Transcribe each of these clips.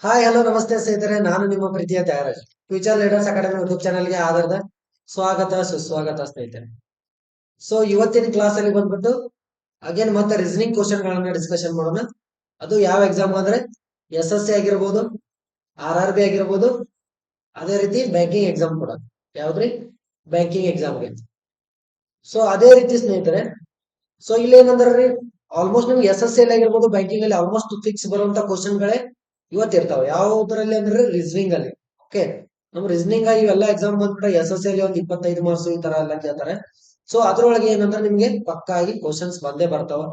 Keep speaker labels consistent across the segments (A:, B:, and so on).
A: Hi hello ನಮಸ್ತೆ ಸ್ನೇಹಿತರೆ, ನಾನು ನಿಮ್ಮ ಪ್ರೀತಿಯ Thyagaraj. Future leaders academy YouTube ಚಾನಲ್ಗೆ ಆಧಾರದ ಸ್ವಾಗತ ಸುಸ್ವಾಗತ ಸ್ನೇಹಿತರೆ. ಸೊ ಇವತ್ತಿನ ಕ್ಲಾಸ್ ಅಲ್ಲಿ ಬಂದ್ಬಿಟ್ಟು ಅಗೇನ್ ಮತ್ತೆ ರೀಸನಿಂಗ್ ಕ್ವಶನ್ ಗಳನ್ನ ಡಿಸ್ಕಷನ್ ಮಾಡೋಣ. ಅದು ಯಾವ ಎಕ್ಸಾಮ್ ಅಂದ್ರೆ SSC ಆಗಿರ್ಬೋದು, RRB ಆಗಿರ್ಬೋದು, ಅದೇ ರೀತಿ ಬ್ಯಾಂಕಿಂಗ್ ಎಕ್ಸಾಮ್ ಕೂಡ. ಯಾವ್ದ್ರಿ? ಬ್ಯಾಂಕಿಂಗ್ ಎಕ್ಸಾಮ್ಗೆ. ಸೊ ಅದೇ ರೀತಿ ಸ್ನೇಹಿತರೆ, ಸೊ ಇಲ್ಲಿ ಏನಂದ್ರೆ ಆಲ್ಮೋಸ್ಟ್ ನಿಮ್ಗೆ SSC ಅಲ್ಲಿ ಆಗಿರ್ಬೋದು, ಬ್ಯಾಂಕಿಂಗ್ ಅಲ್ಲಿ ಆಲ್ಮೋಸ್ಟ್ ಫಿಕ್ಸ್ ಬರುವಂತ ಕ್ವಶನ್ ಗಳೇ ಇವತ್ತಿರ್ತಾವೆ. ಯಾವ್ದ್ರಲ್ಲಿ ಅಂದ್ರೆ ರೀಸನಿಂಗ್ ಅಲ್ಲಿ. ಓಕೆ, ನಮ್ ರೀಸನಿಂಗ್ ಇವೆಲ್ಲ ಎಕ್ಸಾಮ್ ಬಂದ್ಬಿಟ್ರೆ SSC ಅಲ್ಲಿ ಒಂದು 25 ಮಾರ್ಕ್ಸ್ ಈ ತರ ಎಲ್ಲ ಕೇಳ್ತಾರೆ. ಸೊ ಅದ್ರೊಳಗೆ ಏನಂದ್ರೆ ನಿಮ್ಗೆ ಪಕ್ಕಾ ಆಗಿ ಕ್ವಶನ್ಸ್ ಬಂದೇ ಬರ್ತಾವ.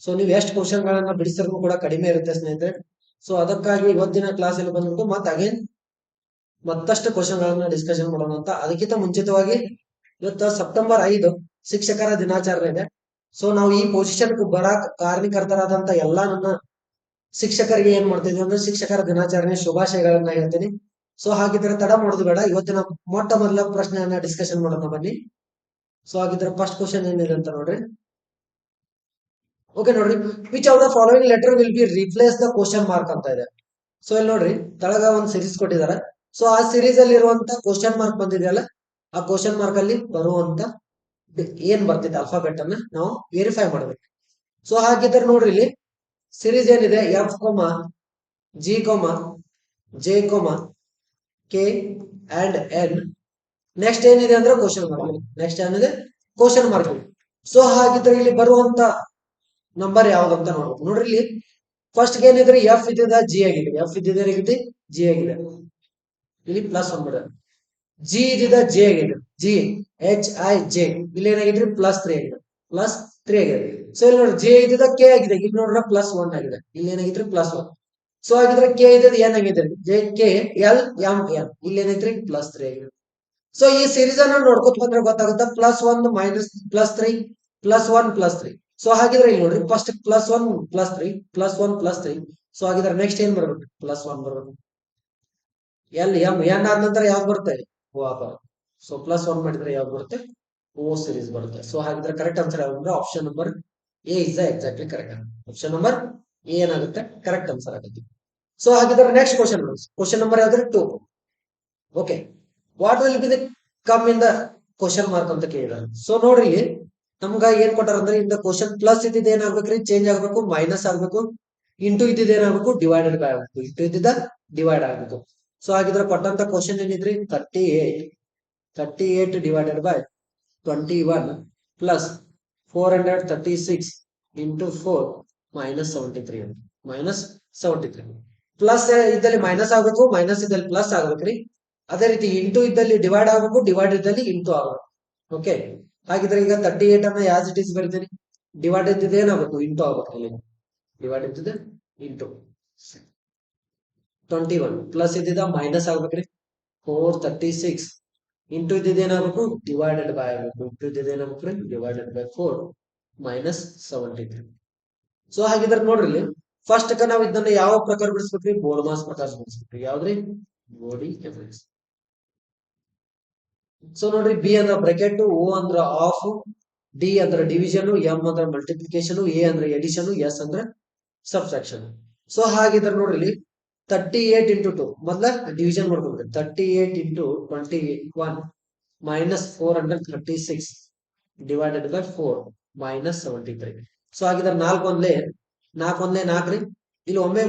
A: ಸೊ ನೀವು ಎಷ್ಟು ಕ್ವಶನ್ ಗಳನ್ನ ಬಿಡಿಸಿದ್ರು ಕೂಡ ಕಡಿಮೆ ಇರುತ್ತೆ ಸ್ನೇಹಿತರೆ. ಸೊ ಅದಕ್ಕಾಗಿ ಇವತ್ತಿನ ಕ್ಲಾಸ್ ಅಲ್ಲಿ ಬಂದ್ಬಿಟ್ಟು ಮತ್ತೆ ಅಗೇನ್ ಮತ್ತಷ್ಟು ಕ್ವಶನ್ ಗಳನ್ನ ಡಿಸ್ಕಷನ್ ಮಾಡೋಣ ಅಂತ. ಅದಕ್ಕಿಂತ ಮುಂಚಿತವಾಗಿ ಇವತ್ತು ಸೆಪ್ಟೆಂಬರ್ 5 ಶಿಕ್ಷಕರ ದಿನಾಚರಣೆ ಇದೆ. ಸೊ ನಾವು ಈ ಪೊಸಿಷನ್ ಬರಾಕ್ ಕಾರಣಕರ್ತರಾದಂತ ಎಲ್ಲಾ ನನ್ನ ಶಿಕ್ಷಕರಿಗೆ ಏನ್ ಮಾಡ್ತಿದ್ವಿ ಅಂದ್ರೆ ಶಿಕ್ಷಕರ ದಿನಾಚರಣೆ ಶುಭಾಶಯಗಳನ್ನ ಹೇಳ್ತೀನಿ. ಸೊ ಹಾಗಿದ್ರೆ ತಡ ಮಾಡೋದು ಬೇಡ, ಇವತ್ತಿನ ಮೊಟ್ಟ ಮೊದಲ ಪ್ರಶ್ನೆಯನ್ನ ಡಿಸ್ಕಷನ್ ಮಾಡೋಣ ಬನ್ನಿ. ಸೊ ಹಾಗಿದ್ರೆ ಫಸ್ಟ್ ಕ್ವಶನ್ ಏನಿದೆ ಅಂತ ನೋಡ್ರಿ. ಓಕೆ ನೋಡ್ರಿ, which of the following letter will be replace the question mark ಅಂತ ಇದೆ. ಸೊ ಇಲ್ಲಿ ನೋಡ್ರಿ, ತಳಗ ಒಂದ್ ಸಿರೀಸ್ ಕೊಟ್ಟಿದ್ದಾರೆ. ಸೊ ಆ ಸಿರೀಸ್ ಅಲ್ಲಿ ಇರುವಂತ ಕ್ವಶನ್ ಮಾರ್ಕ್ ಬಂದಿದೆಯಲ್ಲ, ಆ ಕ್ವಶನ್ ಮಾರ್ಕ್ ಅಲ್ಲಿ ಬರುವಂತ ಏನ್ ಬರ್ತಿದೆ ಅಲ್ಫಾಬೆಟ್ ಅನ್ನ ನಾವು ವೆರಿಫೈ ಮಾಡ್ಬೇಕು. ಸೊ ಹಾಗಿದ್ರೆ ನೋಡ್ರಿ, ಇಲ್ಲಿ ಸಿರೀಸ್ ಏನಿದೆ F, G, J, K and N. Next ಏನಿದೆ ಅಂದ್ರೆ ಕ್ವಶನ್ ಮಾರ್ಕ್. ನೆಕ್ಸ್ಟ್ ಏನಿದೆ ಕ್ವಶನ್ ಮಾರ್ಕ್. ಸೊ ಹಾಗಿದ್ರೆ ಇಲ್ಲಿ ಬರುವಂತ ನಂಬರ್ ಯಾವ್ದಂತ ನೋಡ್ಬೇಕು. ನೋಡ್ರಿ, ಇಲ್ಲಿ ಫಸ್ಟ್ ಏನಿದ್ರೆ F ಇದ್ದಿದ G ಆಗಿದೆ, F ಇದ್ದಿದೆ G ಆಗಿದೆ, ಇಲ್ಲಿ +1 ಬಿಡ. G ಇದ್ದಿದ J ಆಗಿದೆ, G HIJ, ಇಲ್ಲಿ ಏನಾಗಿದ್ರಿ +3 ಆಗಿದೆ, +3 ಆಗಿದೆ. ಸೊ ಇಲ್ಲಿ ನೋಡಿ J ಇದ್ದಿದ K ಆಗಿದೆ, ಇಲ್ಲಿ ನೋಡ್ರ +1 ಆಗಿದೆ, ಇಲ್ಲಿ ಏನಾಗಿದ್ರಿ +1. ಸೊ ಹಾಗಿದ್ರೆ K ಇದ್ದಿದ್ದು ಏನಾಗಿದೆ K L M N, ಇಲ್ಲಿ ಏನೈತ್ರಿ +3 ಆಗಿದೆ. ಸೊ ಈ ಸೀರೀಸ್ ಅನ್ನ ನೋಡ್ಕೊತ ಬಂದ್ರೆ ಗೊತ್ತಾಗುತ್ತೆ +1 -+3 +1 +3. ಸೊ ಹಾಗಿದ್ರೆ ಇಲ್ಲಿ ನೋಡ್ರಿ, ಫಸ್ಟ್ +1 +3 +1 +3. ಸೊ ಹಾಗಿದ್ರೆ ನೆಕ್ಸ್ಟ್ ಏನ್ ಬರ್ಬೇಕು? +1 ಬರ್ಬೇಕು. L M N ಆದ ನಂತರ ಯಾವ್ದು ಬರುತ್ತೆ? O ಬರುತ್ತೆ. ಸೊ +1 ಮಾಡಿದ್ರೆ ಯಾವ್ದು ಬರುತ್ತೆ? O ಸೀರೀಸ್ ಬರುತ್ತೆ. ಸೊ ಹಾಗಿದ್ರೆ ಕರೆಕ್ಟ್ ಆನ್ಸರ್ ಯಾವ್ದು ಅಂದ್ರೆ option number A is exactly correct. Option number A ಏನಾಗುತ್ತೆ? ಕರೆಕ್ಟ್ ಆನ್ಸರ್ ಆಗುತ್ತೆ. ಸೊ ಹಾಗಿದ್ರೆ ನೆಕ್ಸ್ಟ್ ಕ್ವಶನ್ ನಂಬರ್ ಯಾವ್ದು? 2. Okay, what will be the come in the question mark ಅಂತ ಕೇಳಿದಾರೆ. ಸೊ ನೋಡ್ರಿ, ಇಲ್ಲಿ ನಮ್ಗ ಏನ್ ಕೊಟ್ಟಾರ ಅಂದ್ರೆ ಇಂದ ಕ್ವಶನ್ ಪ್ಲಸ್ ಇದ್ದಿದ್ದು ಏನಾಗ್ಬೇಕ್ರಿ? ಚೇಂಜ್ ಆಗ್ಬೇಕು, ಮೈನಸ್ ಆಗ್ಬೇಕು. ಇಂಟು ಇದ್ದಿದ್ದು ಏನಾಗ್ಬೇಕು? ಡಿವೈಡೆಡ್ ಬೈ ಆಗ್ಬೇಕು. ಇಂಟು ಇದ್ದಿದ್ದ ಡಿವೈಡ್ ಆಗ್ಬೇಕು. ಸೊ ಹಾಗಿದ್ರೆ ಕೊಟ್ಟಂತ ಕ್ವಶನ್ ಏನಿದ್ರಿ 38 divided by 21 plus 436 into 4 -73 -73. Plus ಇದ್ದಲ್ಲಿ ಮೈನಸ್ ಆಗ್ಬೇಕು, ಮೈನಸ್ ಇದ್ದಲ್ಲಿ ಪ್ಲಸ್ ಆಗ್ಬೇಕ್ರಿ. ಅದೇ ರೀತಿ ಇಂಟು ಇದ್ದಲ್ಲಿ ಡಿವೈಡ್ ಆಗ್ಬೇಕು, ಡಿವೈಡ್ ಇದ್ದಲ್ಲಿ ಇಂಟು ಆಗ್ಬೇಕು. ಓಕೆ, ಹಾಗಿದ್ರೆ ಈಗ 38 ಅನ್ನ ಯಾಸ್ ಇಟ್ ಈಸ್ ಬರೀತೀನಿ. ಡಿವೈಡ್ ಇದ್ದಿದ್ದು ಏನಾಗಬೇಕು? ಇಂಟು ಆಗ್ಬೇಕು. ಇಲ್ಲಿ ಡಿವೈಡ್ ಇದ್ದಿದ್ದು ಇಂಟು 21 ಪ್ಲಸ್ ಇದ್ದಿದ್ದ ಮೈನಸ್ ಆಗ್ಬೇಕ್ರಿ. 436 ಇಂಟು ಇದ್ದಿದ್ದು ಏನಾಗಬೇಕು? ಡಿವೈಡೆಡ್ ಬೈ ಆಗ್ಬೇಕು. ಇಂಟು ಇದ್ದಿದ್ದು ಏನಾಗ್ಬೇಕ್ರಿ? Divided by 4 -73. ಸೊ ಹಾಗಿದ್ರೆ ನೋಡ್ರಿ, ಇಲ್ಲಿ ಫಸ್ಟ್ ನಾವು ಇದನ್ನ ಯಾವ ಪ್ರಕಾರ ಬಿಡಿಸ್ಬೇಕ್ರಿ? ಬೋರ್ಡ್ ಮಾಸ್ ಪ್ರಕಾರ ಬಿಡಿಸ್ಬೇಕ್ರಿ. ಯಾವ್ದ್ರಿ? ಬೋಡಿ ಎಫೆಕ್ಟ್ಸ್. ಸೊ ನೋಡ್ರಿ, ಬಿ ಅಂದ್ರ ಬ್ರಾಕೆಟ್, O ಅಂದ್ರ ಆಫ್, ಡಿ ಅಂದ್ರ ಡಿವಿಷನ್, ಎಂ ಅಂದ್ರ ಮಲ್ಟಿಪ್ಲಿಕೇಶನ್, ಎ ಅಂದ್ರ ಎಡಿಷನ್, ಎಸ್ ಅಂದ್ರ ಸಬ್ಟ್ರಾಕ್ಷನ್. ಸೊ ಹಾಗಿದ್ರೆ ನೋಡ್ರಿ, ಇಲ್ಲಿ 38 ಇಂಟು 2 ಮೊದ್ಲ ಡಿವಿಷನ್ ಮಾಡ್ಕೊಬೇಕು. 38 ಇಂಟು 21 -436 ಡಿವೈಡೆಡ್ ಬೈ 4 -73. ಸೊ ಹಾಗಿದ್ರೆ 4 ಒಂದ್ಲೆ 4 ರೀ. ಇಲ್ಲಿ ಒಮ್ಮೆ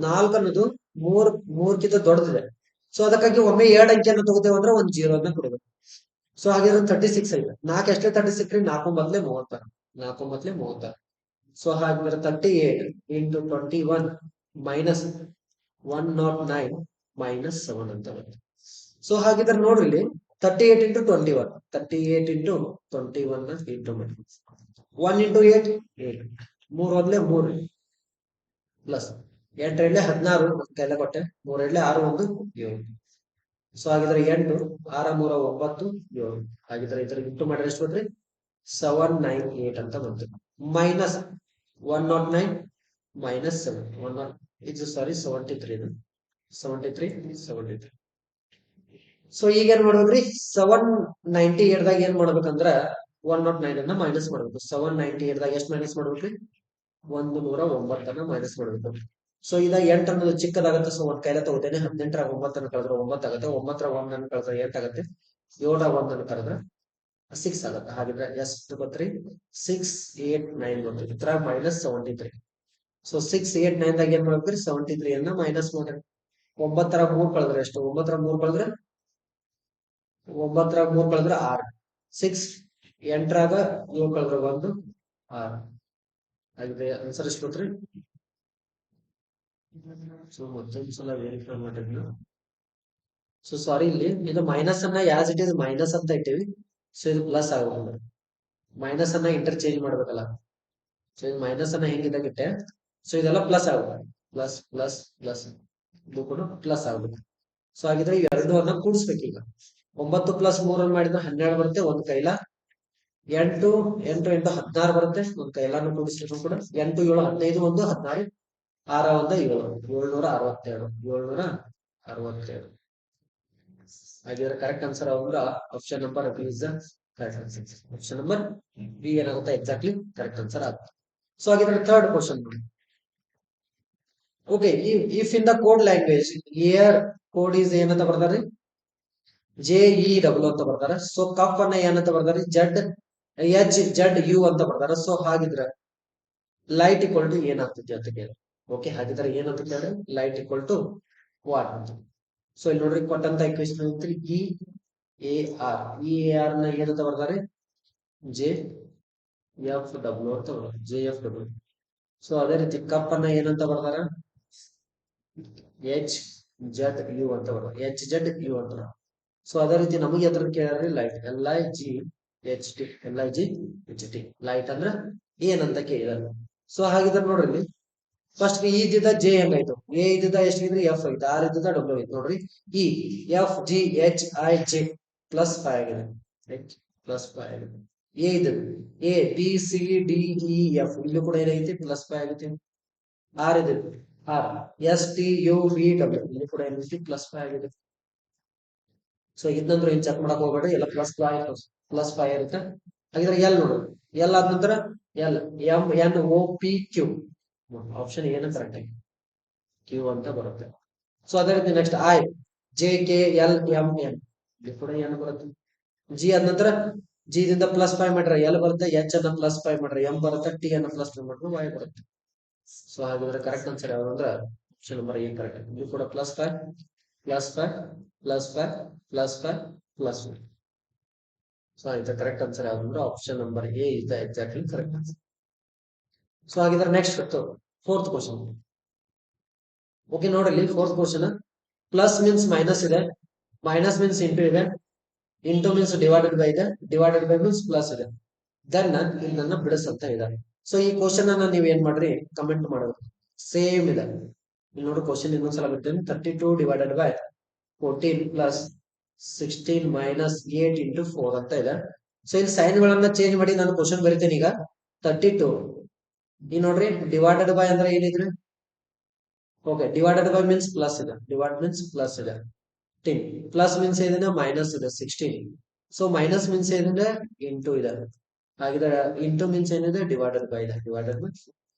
A: 4 ಅನ್ನೋದು 3 ದೊಡ್ಡದಿದೆ. ಸೊ ಅದಕ್ಕಾಗಿ ಒಮ್ಮೆ 2 ಅಂಕಿಯನ್ನು ತಗೋತೇವೆ ಅಂದ್ರೆ ಒಂದು 0 ಅನ್ನ ಕೊಡಬೇಕು. ಸೊ ಹಾಗಿದ್ರೆ 36 ಆಗಿದೆ. 4 ಎಷ್ಟೇ 36 ರೀ? 4 ಮೊದಲೇ 36. ಸೊ ಹಾಗಿದ್ರೆ 38 ಇಂಟು 21 -109 -7 ಅಂತ ಬರುತ್ತೆ. ಸೊ ಹಾಗಿದ್ರೆ ನೋಡ್ರಿ, ಇಲ್ಲಿ 38 ಇಂಟು 21 ಇಂಟು ಮಾಡಿ 1 ಇಂಟು 8 8 3 ಒಂದ್ಲೆ 3 ಪ್ಲಸ್ 8 2 16 ಕೈಲ ಕೊಟ್ಟೆ, 3 2 6 1 7. ಸೊ ಹಾಗಿದ್ರೆ 8 6 3 9 7. ಹಾಗಿದ್ರೆ ಇದ್ರ ಇಂಟು ಮಾಡಿದ್ರೆ ಎಷ್ಟು ಬಂದ್ರಿ? 798 ಅಂತ ಬಂತು. ಮೈನಸ್ 109 -7 ಇದು ಸಾರಿ 73. ಸೊ ಈಗ ಏನ್ ಮಾಡ್ಬೇಕ್ರಿ? 798 ದಾಗ ಏನ್ ಮಾಡ್ಬೇಕಂದ್ರ 109 ಅನ್ನ ಮೈನಸ್ ಮಾಡ್ಬೇಕು. 798 ದಾಗ ಎಷ್ಟು ಮೈನಸ್ ಮಾಡ್ಬೇಕ್ರಿ? 109 ಅನ್ನ ಮೈನಸ್ ಮಾಡ್ಬೇಕು. ಸೊ ಇದ 8 ಅನ್ನೋದು ಚಿಕ್ಕದಾಗುತ್ತೆ. ಸೊ ಒಂದ್ ಕೈಲ ತಗೋತೇನೆ. 18 9 ಕಳೆದ್ರೆ 9 ಆಗುತ್ತೆ. 9 1 ಕಳೆದ್ರೆ 8 ಆಗುತ್ತೆ. 7 1 ಕಳೆದ್ರೆ 6 ಆಗುತ್ತೆ. ಹಾಗಿದ್ರೆ ಎಷ್ಟು ಬತ್ರಿ? 6 8 9 ಬಂತು. ಇತರ -73. ಸೊ 6 8 9 ದಾಗ ಏನ್ ಮಾಡ್ಬೇಕ್ರಿ? 73 ಅನ್ನ ಮೈನಸ್ ಮಾಡ್ರಿ. 9 3 ಕಳೆದ್ರೆ ಎಷ್ಟು? 9 3 ಕಳೆದ್ರೆ 6. 6 8 7 ಕಳೆದ್ರೆ 1 6. ಹಾಗಿದ್ರೆ ಆನ್ಸರ್ ಎಷ್ಟು ಬತ್ರಿ? ಸೊ ಮತ್ತೊಂದ್ಸಲ ವೆರಿಫೈ ಮಾಡಿದ್ವಿ. ಸೊ ಸಾರಿ, ಇಲ್ಲಿ ಇದು ಮೈನಸ್ ಅನ್ನ ಯಾಸ್ ಇಟ್ ಇಸ್ ಮೈನಸ್ ಅಂತ ಇಟ್ಟಿವಿ. ಸೊ ಇದು ಪ್ಲಸ್ ಆಗಬಹುದು. ಮೈನಸ್ ಅನ್ನ ಇಂಟರ್ಚೇಂಜ್ ಮಾಡ್ಬೇಕಲ್ಲ. ಸೊ ಇದು ಮೈನಸ್ ಅನ್ನ ಹೆಂಗಿದಾಗ ಇಟ್ಟೆ. ಸೊ ಇದೆಲ್ಲ ಪ್ಲಸ್ ಆಗುತ್ತೆ. ಪ್ಲಸ್ ಪ್ಲಸ್ ಪ್ಲಸ್ ಇದು ಕೂಡ ಪ್ಲಸ್ ಆಗುತ್ತೆ. ಸೊ ಹಾಗಿದ್ರೆ ಇವೆರಡು ಅನ್ನ ಕೂಡಿಸ್ಬೇಕು ಈಗ. 9 + 3 ಮಾಡಿದ್ರೆ 12 ಬರುತ್ತೆ. ಒಂದ್ ಕೈಲ 8 8 8 16 ಬರುತ್ತೆ. ಒಂದ್ ಕೈಲಾನು ಕೂಡಿಸಿದ್ರು ಕೂಡ 8 7 15 1 16 6 1 7 762 762. ಹಾಗಿದ್ರೆ ಕರೆಕ್ಟ್ ಆನ್ಸರ್ ಅಂದ್ರೆ option number B is the correct answer. Option number B ಏನಾಗುತ್ತೆ? ಎಕ್ಸಾಕ್ಟ್ಲಿ ಕರೆಕ್ಟ್ ಆನ್ಸರ್ ಆಗುತ್ತೆ. ಸೊ ಹಾಗಿದ್ರೆ ಥರ್ಡ್ ಕ್ವಶನ್ ನೋಡಿ. Okay, if in the code language year code is ಏನಂತ ಬರ್ತಾರೆ? JEW ಅಂತ ಬರ್ತಾರೆ. ಸೊ ಕಪ್ ಅನ್ನ ಏನಂತ ಬರ್ತಾರೆ? ZHZU ಅಂತ ಬರ್ತಾರೆ. ಸೊ ಹಾಗಿದ್ರೆ ಲೈಟ್ ಈಕ್ವಲ್ ಟು ಏನಾಗ್ತದೆ ಅಂತ ಕೇಳಿ. ಓಕೆ, ಹಾಗಿದ್ರೆ ಏನಂತ ಕೇಳಿ? ಲೈಟ್ ಈಕ್ವಲ್ ಟು ವಾಟ್ ಅಂತ. ಸೊ ಇಲ್ಲಿ ನೋಡ್ರಿ, ಕೊಟ್ಟಂತ ಇಕ್ವೇಶನ್ ಐತ್ರಿ EAR. EAR ನ ಏನಂತ ಬರ್ತಾರೆ? JFW ಅಂತ ಬರ್ತಾರೆ. JFW. ಸೊ ಅದೇ ರೀತಿ ಕಪ್ ಅನ್ನ ಏನಂತ ಬರ್ತಾರ? HZU ಅಂತ ಬರ್ತಾರೆ. HZU ಅಂತ. ಸೊ ಅದೇ ರೀತಿ ನಮಗೆ ಎದ್ರ ಕೇಳ್ರಿ? ಲೈಟ್ LIGHT ಲೈಟ್ ಅಂದ್ರ ಏನಂತ ಕೇಳಿದಾರೆ. ಸೊ ಹಾಗಿದ್ರೆ ನೋಡ್ರಿ, ಫಸ್ಟ್ ಇ ಇದ್ದಿದ್ದ ಜೆ ಹೆಂಗಾಯ್ತು? ಎ ಇದ್ದಿದ್ದ ಎಷ್ಟಿದ್ರಿ? ಎಫ್ ಐತೆ. ಆರ್ ಇದ್ದಿದ್ದ ಡಬ್ಲ್ಯೂ ಐತೆ. ನೋಡ್ರಿ, EFGHIJ +5 ಆಗಿದೆ. +5 ಆಗಿದೆ. ಎ ಇದ್ದದ್ದು ABCDEF ಇಲ್ಲೂ ಕೂಡ ಏನೈತಿ? +5 ಆಗೈತಿ. ಆರ್ ಇದ್ದದ್ದು STUVW ಇಲ್ಲಿ ಕೂಡ ಏನೈತಿ? +5 ಆಗಿದೆ. ಸೊ ಇದನ್ನಂದ್ರೆ ಏನ್ ಚೆಕ್ ಮಾಡಕ್ ಹೋಗ್ಬೇಡ್ರಿ. ಎಲ್ಲ +5 ಇರುತ್ತೆ. ಹಾಗಿದ್ರೆ ಎಲ್ ನೋಡು. ಎಲ್ ಆದ ನಂತರ LMNOPQ. ಆಪ್ಷನ್ ಏನು ಕರೆಕ್ಟ್ ಆಗಿ ಕ್ಯೂ ಅಂತ ಬರುತ್ತೆ. ಸೊ ಅದೇ ರೀತಿ ನೆಕ್ಸ್ಟ್ IJKLMN ಇಲ್ಲಿ ಕೂಡ ಏನು ಬರುತ್ತೆ? ಜಿ ಆದ ನಂತರ ಜಿ ದಿಂದ +5 ಮಾಡ್ರೆ ಎಲ್ ಬರುತ್ತೆ. H ಅನ್ನ +5 ಮಾಡ್ರೆ ಎಂ ಬರುತ್ತೆ. ಟಿ ಅನ್ನ +5 ಮಾಡ್ರೆ ವೈ ಬರುತ್ತೆ. ಸೊ ಹಾಗಿದ್ರೆ ಕರೆಕ್ಟ್ ಆನ್ಸರ್ ಯಾವ್ದು ಅಂದ್ರೆ ಆಪ್ಷನ್ ನಂಬರ್ ಎ ಕರೆಕ್ಟ್. ಇದು ಕೂಡ +5 +5 +5 +5 +5. ಸೊ ಇದು ಕರೆಕ್ಟ್ ಆನ್ಸರ್ ಯಾವ್ದು ಅಂದ್ರೆ option number A is the exactly correct answer. So ಹಾಗಿದ್ರೆ ನೆಕ್ಸ್ಟ್ ಫೋರ್ತ್ ಕ್ವಶನ್. ಓಕೆ ನೋಡ್ರಿ, fourth question plus means minus ಇದೆ, ಮೈನಸ್ ಮೀನ್ಸ್ ಇಂಟು ಇದೆ, ಇಂಟು ಮೀನ್ಸ್ ಡಿವೈಡೆಡ್ ಬೈ ಇದೆ, ಡಿವೈಡೆಡ್ ಬೈ ಮೀನ್ಸ್ ಪ್ಲಸ್ ಇದೆ. Then ಇದನ್ನ ಬಿಡಿಸಂತ ಇದೆ. ಸೊ ಈ question ಅನ್ನ ನೀವ್ ಏನ್ ಮಾಡ್ರಿ? ಕಮೆಂಟ್ ಮಾಡಬೇಕು. ಸೇಮ್ ಇದೆ. ಇಲ್ಲಿ ನೋಡ್ರಿ, ಕ್ವಶನ್ ಇನ್ನೊಂದ್ಸಲ ಬಿಡ್ತೀನಿ. 32 divided by 14 plus 16 minus 8 into 4 ಅಂತ ಇದೆ. ಸೊ ಇಲ್ಲಿ ಸೈನ್ ಗಳನ್ನ ಚೇಂಜ್ ಮಾಡಿ ನಾನು ಕ್ವಶನ್ ಬರಿತೇನೆ ಈಗ. 32 ಈ ನೋಡ್ರಿ, ಡಿವೈಡೆಡ್ ಬೈ ಅಂದ್ರೆ ಏನಿದ್ರಿ? Okay, divided by means plus ಇದೆ. ಡಿವೈಡ್ ಮೀನ್ಸ್ ಪ್ಲಸ್ ಇದೆ 10. ಪ್ಲಸ್ ಮೀನ್ಸ್ ಏನಿದೆ? ಮೈನಸ್ ಇದೆ 16. ಸೊ ಮೈನಸ್ ಮೀನ್ಸ್ ಏನಿದೆ? ಇಂಟು ಇದೆ. ಹಾಗಿದ್ರೆ ಇಂಟು ಮೀನ್ಸ್ ಏನಿದೆ? ಡಿವೈಡೆಡ್ ಬೈ ಇದೆ. Divided by.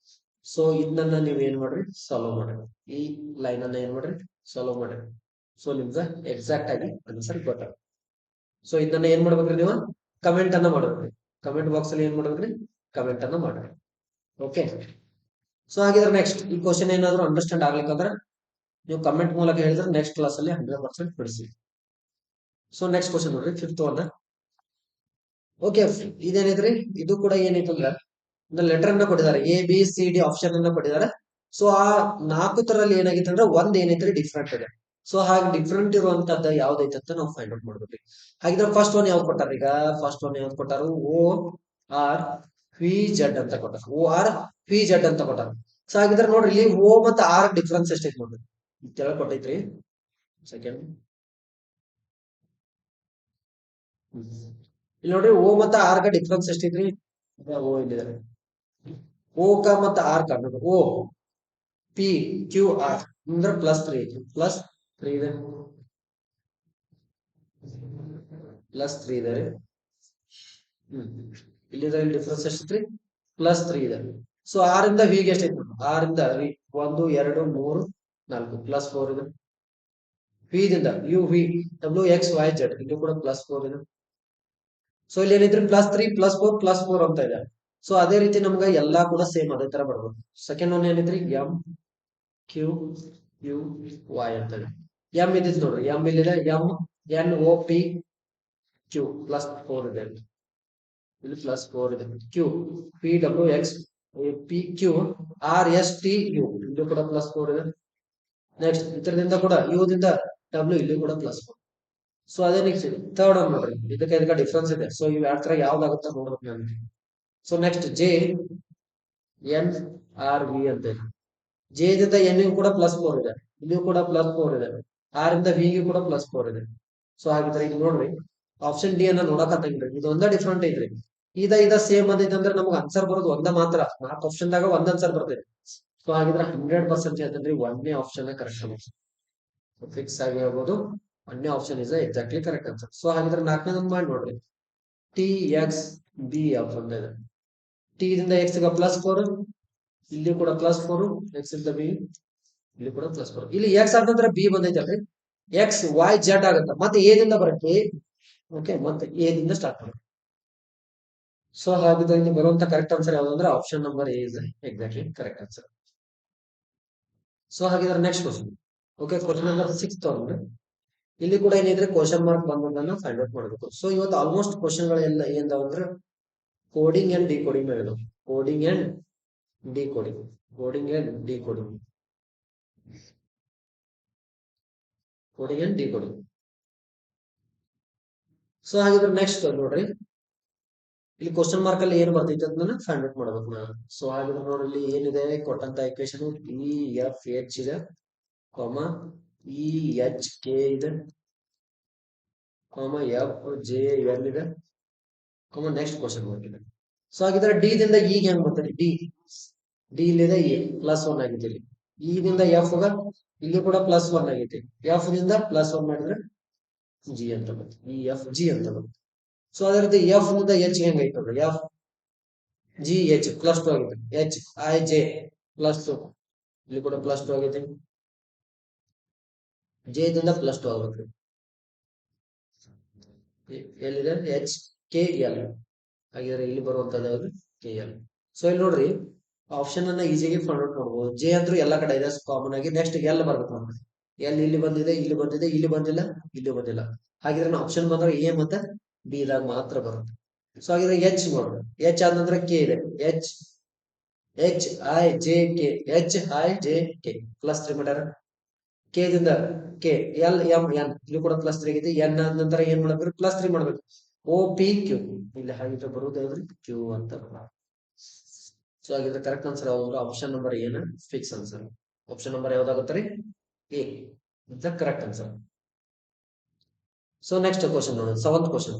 A: ಸೊ ಇದನ್ನ ನೀವ್ ಏನ್ ಮಾಡ್ರಿ? ಸಾಲ್ವ್ ಮಾಡ್ರಿ. ಈ ಲೈನ್ ಅನ್ನ ಏನ್ ಮಾಡ್ರಿ? ಸಾಲ್ವ್ ಮಾಡ್ರಿ. ಸೊ ನಿಮ್ಗೆ ಎಕ್ಸಾಕ್ಟ್ ಆಗಿ ಆನ್ಸರ್ ಗೊತ್ತಾಗ. ಸೊ ಇದನ್ನ ಏನ್ ಮಾಡ್ಬೇಕ್ರಿ? ನೀವು ಕಮೆಂಟ್ ಅನ್ನ ಮಾಡ್ಬೇಕ್ರಿ. ಕಮೆಂಟ್ ಬಾಕ್ಸ್ ಅಲ್ಲಿ ಏನ್ ಮಾಡ್ಬೇಕ್ರಿ? ಕಮೆಂಟ್ ಅನ್ನ ಮಾಡ್ರಿ. ಓಕೆ. ಸೊ ಹಾಗಿದ್ರೆ ನೆಕ್ಸ್ಟ್ ಈ ಕ್ವಶನ್ ಏನಾದ್ರು ಅಂಡರ್ಸ್ಟ್ಯಾಂಡ್ ಆಗ್ಲಿಕ್ಕಂದ್ರೆ ನೀವು ಕಮೆಂಟ್ ಮೂಲಕ ಹೇಳಿದ್ರೆ ನೆಕ್ಸ್ಟ್ ಕ್ಲಾಸ್ ಅಲ್ಲಿ 100% ಬಿಡಿಸಿ. ಸೊ ನೆಕ್ಸ್ಟ್ ಕ್ವಶನ್ ನೋಡ್ರಿ, ಫಿಫ್ತ್ ಒನ್. ಓಕೆ, ಇದೇನಿದ್ರಿ? ಇದು ಕೂಡ ಏನೈತಂದ್ರೆ ಒಂದು ಲೆಟರ್ ಅನ್ನ ಕೊಟ್ಟಿದ್ದಾರೆ. ABCD ಆಪ್ಷನ್ ಅನ್ನ ಕೊಟ್ಟಿದ್ದಾರೆ. ಸೊ ಆ 4 ತರಲ್ಲಿ ಏನಾಗಿತ್ತು ಅಂದ್ರೆ ಒಂದ್ ಏನೈತ್ರಿ? ಡಿಫ್ರೆಂಟ್ ಇದೆ. ಸೊ ಹಾಗೆ ಡಿಫ್ರೆಂಟ್ ಇರುವಂತದ್ದು ಯಾವ್ದೈತೆ ಅಂತ ನಾವು ಫೈಂಡ್ ಔಟ್ ಮಾಡ್ಬೇಕ್ರಿ. ಹಾಗಿದ್ರೆ ಫಸ್ಟ್ ಒನ್ ಯಾವ್ದು ಕೊಟ್ಟಾರ? ಈಗ ಫಸ್ಟ್ ಒನ್ ಯಾವ್ದು ಕೊಟ್ಟಾರು? ORVZ ಅಂತ ಕೊಟ್ಟಾರ. ORVZ ಅಂತ ಕೊಟ್ಟಾರ. ಸೊ ಹಾಗಿದ್ರೆ ನೋಡ್ರಿ, ಇಲ್ಲಿ O ಮತ್ತು R ಡಿಫ್ರೆನ್ಸ್ ಎಷ್ಟೈತಿ ನೋಡ್ರಿ. ಕೆಳಗೆ ಕೊಟ್ಟೈತ್ರಿ. ಸೆಕೆಂಡ್ ಇಲ್ಲಿ ನೋಡ್ರಿ, O ಮತ್ತು R ಗ ಡಿಫ್ರೆನ್ಸ್ ಎಷ್ಟೈತ್ರಿ? O ಇಲ್ಲಿದೆ. O ಕ ಮತ್ತು R ಕ OPQR ಅಂದ್ರೆ +3 ಐತಿ. +3 ಇದೆ. +3 ಇದೆ. ಇಲ್ಲಿದೆ ಡಿಫ್ರೆನ್ಸ್ ಎಷ್ಟೈತ್ರಿ? +3 ಇದೆ. ಸೊ R ಇಂದ V ಗೆ ಎಷ್ಟೈತಿ? R ಇಂದ V 1 2 3 4 +4 ಇದೆ. ವಿ ದಿಂದ U V W X Y Z ಇದು ಕೂಡ +4 ಇದೆ. ಸೊ ಇಲ್ಲಿ ಏನಿದ್ರೆ +3 +4 +4 ಅಂತ ಇದೆ. ಸೊ ಅದೇ ರೀತಿ ನಮ್ಗೆ ಎಲ್ಲಾ ಕೂಡ ಸೇಮ್ ಅದೇ ತರ ಬರ್ಬೋದು. ಸೆಕೆಂಡ್ ಒನ್ ಏನಿದ್ರಿ ಎಂ ಕ್ಯೂ ಯು ವೈ ಅಂತ ಇದೆ. ಎಂ ಇದ್ದಿದ್ದು ನೋಡ್ರಿ, ಎಂ ಇಲ್ಲಿದೆ, M N O P Q +4 ಇದೆ, ಇಲ್ಲಿ +4 ಇದೆ. Q P W X P Q R S T U ಇದು ಕೂಡ +4 ಇದೆ. ನೆಕ್ಸ್ಟ್ ಇದರಿಂದ ಕೂಡ ಯು ದಿಂದ ಡಬ್ಲ್ಯೂ ಇಲ್ಲಿ ಕೂಡ +4. ಸೊ ಅದೇ ನೆಕ್ಸ್ಟ್ ಥರ್ಡ್ ಒನ್ ನೋಡ್ರಿ, ಇದಕ್ಕೆ ಡಿಫ್ರೆನ್ಸ್ ಇದೆ. ಸೊ ಇವ್ ಯಾವ ತರ ಯಾವ್ದಾಗುತ್ತಾ ನೋಡ್ಬೇಕು ನಾನು. So next J N R V ಅಂತ ಇದೆ. ಜೆ ದಿಂದ ಎನ್ ಕೂಡ +4 ಇದೆ, ಇಲ್ಲಿಯೂ ಕೂಡ +4 ಇದೆ, ಆರ್ ಇಂದ ವಿ ಗೆ ಕೂಡ +4 ಇದೆ. ಸೊ ಹಾಗಿದ್ರೆ ಇಲ್ಲಿ ನೋಡ್ರಿ ಆಪ್ಷನ್ ಡಿ ಅನ್ನ ನೋಡಕತ್ತಂಗ್ರಿ, ಇದು ಒಂದ ಡಿಫ್ರೆಂಟ್ ಐತ್ರಿ. ಇದ ಸೇಮ್ ಬಂದೈತೆ ಅಂದ್ರೆ ನಮ್ಗೆ ಆನ್ಸರ್ ಬರೋದು ಒಂದ ಮಾತ್ರ, 4 ಆಪ್ಷನ್ ದಾಗ ಒಂದ್ ಆನ್ಸರ್ ಬರ್ತೈತಿ. ಸೊ ಹಾಗಿದ್ರೆ 100% ಹೇಳ್ತೇನ್ರಿ ಒಂದನೇ ಆಪ್ಷನ್ ಕರೆಕ್ಟ್ ಫಿಕ್ಸ್ ಆಗಿ ಹೇಳ್ಬೋದು. ಒಂದನೇ option is exactly correct answer. So ಹಾಗಿದ್ರೆ 4ನೇದೊಂದು ಮಾಡಿ ನೋಡ್ರಿ, ಟಿ ಎಕ್ಸ್ ಬಿ ಎಫ್ ಅಂತ ಇದೆ. ಟಿ ದಿಂದ ಎಕ್ಸ್ ಗ +4, ಇಲ್ಲಿ ಕೂಡ +4, ಎಕ್ಸ್ ಇಂದ ಬಿ ಇಲ್ಲಿ ಕೂಡ +4. ಇಲ್ಲಿ ಎಕ್ಸ್ ಆದ ನಂತರ ಬಿ ಬಂದೈತಲ್ರಿ, ಎಕ್ಸ್ ವೈ ಜೆಡ್ ಆಗುತ್ತೆ, ಮತ್ತೆ ಎ ದಿಂದ ಬರುತ್ತೆ. ಓಕೆ, ಮತ್ತೆ ಎ ದಿಂದ ಸ್ಟಾರ್ಟ್ ಮಾಡಿ. ಸೊ ಹಾಗಿದ್ರೆ ಇಲ್ಲಿ ಬರುವಂತ ಕರೆಕ್ಟ್ ಆನ್ಸರ್ ಯಾವ್ದು ಅಂದ್ರೆ option number A is exactly correct answer. So ಹಾಗಿದ್ರೆ next question. Okay, question number 6 ತಗೊಂಡ್ರೆ ಇಲ್ಲಿ ಕೂಡ ಏನಿದ್ರೆ ಕ್ವಶನ್ ಮಾರ್ಕ್ ಬಂದದನ್ನ ಫೈಂಡ್ ಔಟ್ ಮಾಡಬೇಕು. ಸೊ ಇವತ್ತು ಆಲ್ಮೋಸ್ಟ್ ಕ್ವಶನ್ ಗಳೆಲ್ಲ ಏನದಾವ ಅಂದ್ರೆ ಕೋಡಿಂಗ್ ಅಂಡ್ ಡಿಕೋಡಿಂಗ್ ಹೇಳಿದ್ರು. Coding and decoding, coding and decoding, coding and decoding. So ಹಾಗಿದ್ರೆ ನೆಕ್ಸ್ಟ್ ನೋಡ್ರಿ, ಇಲ್ಲಿ ಕ್ವಶನ್ ಮಾರ್ಕ್ ಅಲ್ಲಿ ಏನು ಬರ್ತೈತೆ ಅದನ್ನ ಫೈಂಡ್ ಔಟ್ ಮಾಡಬೇಕು ನಾನು. ಸೊ ಹಾಗಿದ್ರೆ ನೋಡ್ರಿ ಇಲ್ಲಿ ಏನಿದೆ ಕೊಟ್ಟಂತ ಇಕ್ವೇಶನ್ ಇ ಎಫ್ ಎಚ್ ಇದೆ, ಕಾಮ ಇ ಎಚ್ ಕೆ ಇದೆ, ಕಾಮ ಎಫ್ ಜೆ ಎಲ್ ಇದೆ, ಕಾಮ ನೆಕ್ಸ್ಟ್ ಕ್ವಶನ್ ಮಾರ್ಕ್ ಇದೆ. ಸೊ ಹಾಗಿದ್ರೆ ಡಿ ದಿಂದ ಈಗ ಹೆಂಗ್ ಬರ್ತದೆ, ಡಿ ಡಿ ಇಲ್ಲಿದೆ ಎ +1 ಆಗಿದೆ, ಇಲ್ಲಿ ಇ ದಿಂದ ಎಫ್ ಗ ಇಲ್ಲಿ ಕೂಡ +1 ಆಗೈತಿ, ಎಫ್ ದಿಂದ +1 ಮಾಡಿದ್ರೆ ಜಿ ಅಂತ ಬಂತು, ಇ ಎಫ್ ಜಿ ಅಂತ ಬಂತು. ಸೊ ಅದೇ ರೀತಿ ಎಫ್ ನಿಂದ ಎಚ್ ಹೆಂಗ್ ಐತಲ್ಲ, ಎಫ್ ಜಿ ಎಚ್ +2 ಆಗಿದೆ, ಎಚ್ ಐ ಜೆ +2 ಇಲ್ಲಿ ಕೂಡ +2 ಆಗೈತೆ, ಜೆ ದಿಂದ +2 ಆಗ್ಬೇಕು, ಎಲ್ಲಿದೆ ಎಚ್ ಕೆ ಎಲ್ ಹಾಗಿದ್ರೆ ಇಲ್ಲಿ ಬರುವಂತದ್ದು ಯಾವುದು ಕೆ ಎಲ್. ಸೊ ಇಲ್ಲಿ ನೋಡ್ರಿ ಆಪ್ಷನ್ ಅನ್ನ ಈಸಿಯಾಗಿ ಫೈಂಡ್ ಔಟ್ ಮಾಡಬಹುದು. ಜೆ ಅಂದ್ರೂ ಎಲ್ಲಾ ಕಡೆ ಇದೆ ಕಾಮನ್ ಆಗಿ. ನೆಕ್ಸ್ಟ್ ಎಲ್ ಬರ್ಬೇಕು ನಮ್ಗೆ, ಎಲ್ ಇಲ್ಲಿ ಬಂದಿದೆ, ಇಲ್ಲಿ ಬಂದಿದೆ, ಇಲ್ಲಿ ಬಂದಿಲ್ಲ, ಇಲ್ಲಿ ಬಂದಿಲ್ಲ. ಹಾಗಿದ್ರೆ ಆಪ್ಷನ್ ಬಂದ್ರೆ ಎ ಮತ್ತೆ ಬಿ ದಾಗ ಮಾತ್ರ ಬರುತ್ತೆ. ಸೊ ಹಾಗಿದ್ರೆ ಎಚ್ ನೋಡ್ರಿ, ಎಚ್ ಆದಂದ್ರೆ ಕೆ ಇದೆ, H H I J K, H I J K +3 ಮಾಡ್ಯಾರ. ಕೆ ದಿಂದ ಕೆ ಎಲ್ ಎಂ ಎನ್ ಇಲ್ಲಿ ಕೂಡ +3 ಆಗಿದೆ, ಎನ್ ಆದ ನಂತರ ಏನ್ ಮಾಡ್ಬೇಕು +3 ಮಾಡ್ಬೇಕು, ಓ ಪಿ ಕ್ಯೂ ಇಲ್ಲಿ ಹಾಗಿದ್ರೆ ಬರುವುದಾದ್ರೆ ಕ್ಯೂ ಅಂತ. ಸೊ ಹಾಗಿದ್ರೆ ಕರೆಕ್ಟ್ ಆನ್ಸರ್ ಯಾವ್ದು ಆಪ್ಷನ್ ನಂಬರ್ ಏನ ಫಿಕ್ಸ್ ಆನ್ಸರ್. ಆಪ್ಷನ್ ನಂಬರ್ ಯಾವ್ದಾಗುತ್ತೆ A the correct answer. So next question ನೋಡೋಣ, 7th question.